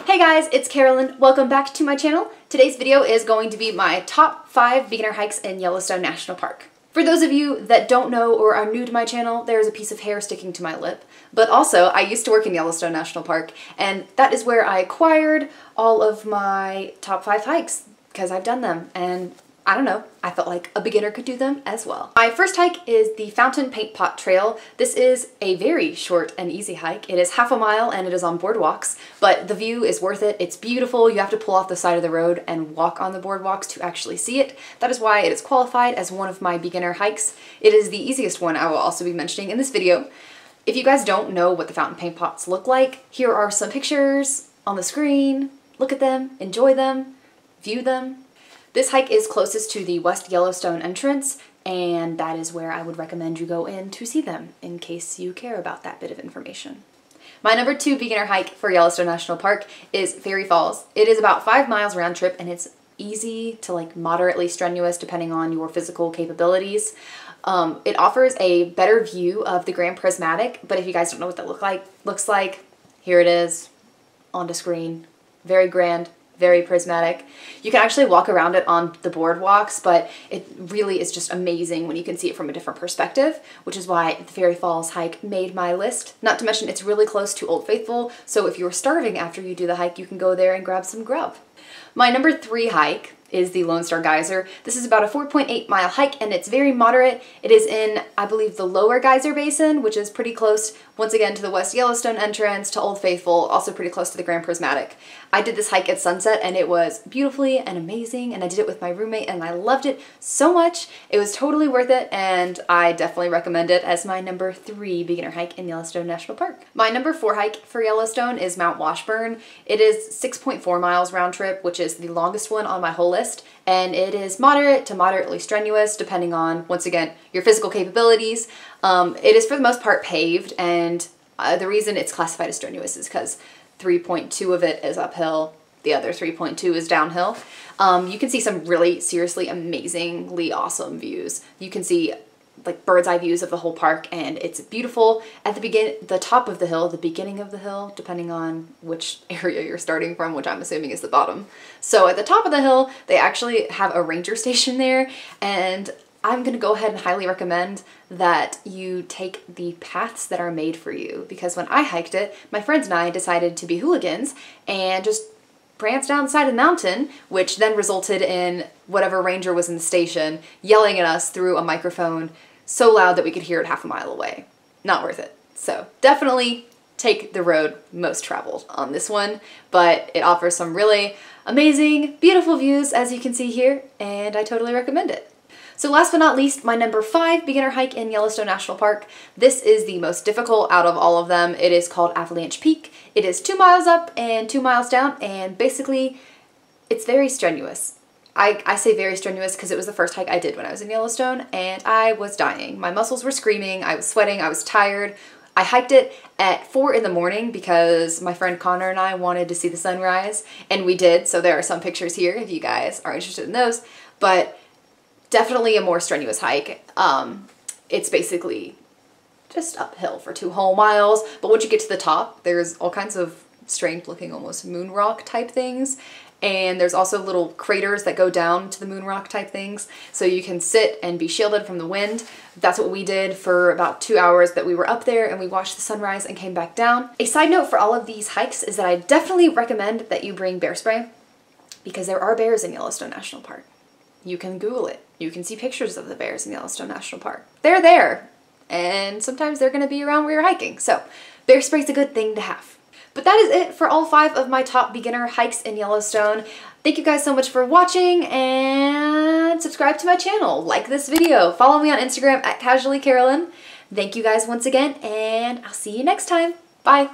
Hey guys, it's Carolyn. Welcome back to my channel. Today's video is going to be my top 5 beginner hikes in Yellowstone National Park. For those of you that don't know or are new to my channel, there's a piece of hair sticking to my lip. But also, I used to work in Yellowstone National Park, and that is where I acquired all of my top 5 hikes, because I've done them, and I don't know, I felt like a beginner could do them as well. My first hike is the Fountain Paint Pot Trail. This is a very short and easy hike. It is half a mile and it is on boardwalks, but the view is worth it. It's beautiful. You have to pull off the side of the road and walk on the boardwalks to actually see it. That is why it is qualified as one of my beginner hikes. It is the easiest one I will also be mentioning in this video. If you guys don't know what the fountain paint pots look like, here are some pictures on the screen. Look at them, enjoy them, view them. This hike is closest to the West Yellowstone entrance, and that is where I would recommend you go in to see them, in case you care about that bit of information. My number 2 beginner hike for Yellowstone National Park is Fairy Falls. It is about 5 miles round trip, and it's easy to moderately strenuous depending on your physical capabilities. It offers a better view of the Grand Prismatic, but if you guys don't know what that looks like, here it is on the screen. Very grand. Very prismatic. You can actually walk around it on the boardwalks, but it really is just amazing when you can see it from a different perspective, which is why the Fairy Falls hike made my list. Not to mention it's really close to Old Faithful, so if you're starving after you do the hike, you can go there and grab some grub. My number 3 hike is the Lone Star Geyser. This is about a 4.8 mile hike and it's very moderate. It is in, I believe, the lower Geyser Basin, which is pretty close, once again, to the West Yellowstone entrance, to Old Faithful, also pretty close to the Grand Prismatic. I did this hike at sunset and it was beautifully and amazing, and I did it with my roommate and I loved it so much. It was totally worth it, and I definitely recommend it as my number 3 beginner hike in Yellowstone National Park. My number 4 hike for Yellowstone is Mount Washburn. It is 6.4 miles round trip, which is the longest one on my whole list, and it is moderate to moderately strenuous depending on, once again, your physical capabilities. It is for the most part paved, and the reason it's classified as strenuous is because 3.2 of it is uphill, the other 3.2 is downhill. You can see some really seriously amazingly awesome views. You can see bird's eye views of the whole park, and it's beautiful at the top of the hill, the beginning of the hill, depending on which area you're starting from, which I'm assuming is the bottom. So at the top of the hill, they actually have a ranger station there, and I'm gonna go ahead and highly recommend that you take the paths that are made for you, because when I hiked it, my friends and I decided to be hooligans and just pranced down the side of the mountain, which then resulted in whatever ranger was in the station yelling at us through a microphone so loud that we could hear it half a mile away. Not worth it. So definitely take the road most traveled on this one, but it offers some really amazing, beautiful views, as you can see here, and I totally recommend it. So last but not least, my number 5 beginner hike in Yellowstone National Park. This is the most difficult out of all of them. It is called Avalanche Peak. It is 2 miles up and 2 miles down, and basically it's very strenuous. I say very strenuous because it was the first hike I did when I was in Yellowstone, and I was dying. My muscles were screaming, I was sweating, I was tired. I hiked it at 4 in the morning because my friend Connor and I wanted to see the sunrise, and we did, so there are some pictures here if you guys are interested in those, but definitely a more strenuous hike. It's basically just uphill for 2 whole miles, but once you get to the top, there's all kinds of strange looking, almost moon rock type things, and there's also little craters that go down to the moon rock type things, so you can sit and be shielded from the wind. That's what we did for about 2 hours that we were up there, and we watched the sunrise and came back down. A side note for all of these hikes is that I definitely recommend that you bring bear spray, because there are bears in Yellowstone National Park. You can Google it. You can see pictures of the bears in Yellowstone National Park. They're there, and sometimes they're going to be around where you're hiking, so bear spray's a good thing to have. But that is it for all 5 of my top beginner hikes in Yellowstone. Thank you guys so much for watching, and subscribe to my channel, like this video, follow me on Instagram at casuallycarolyn. Thank you guys once again, and I'll see you next time. Bye.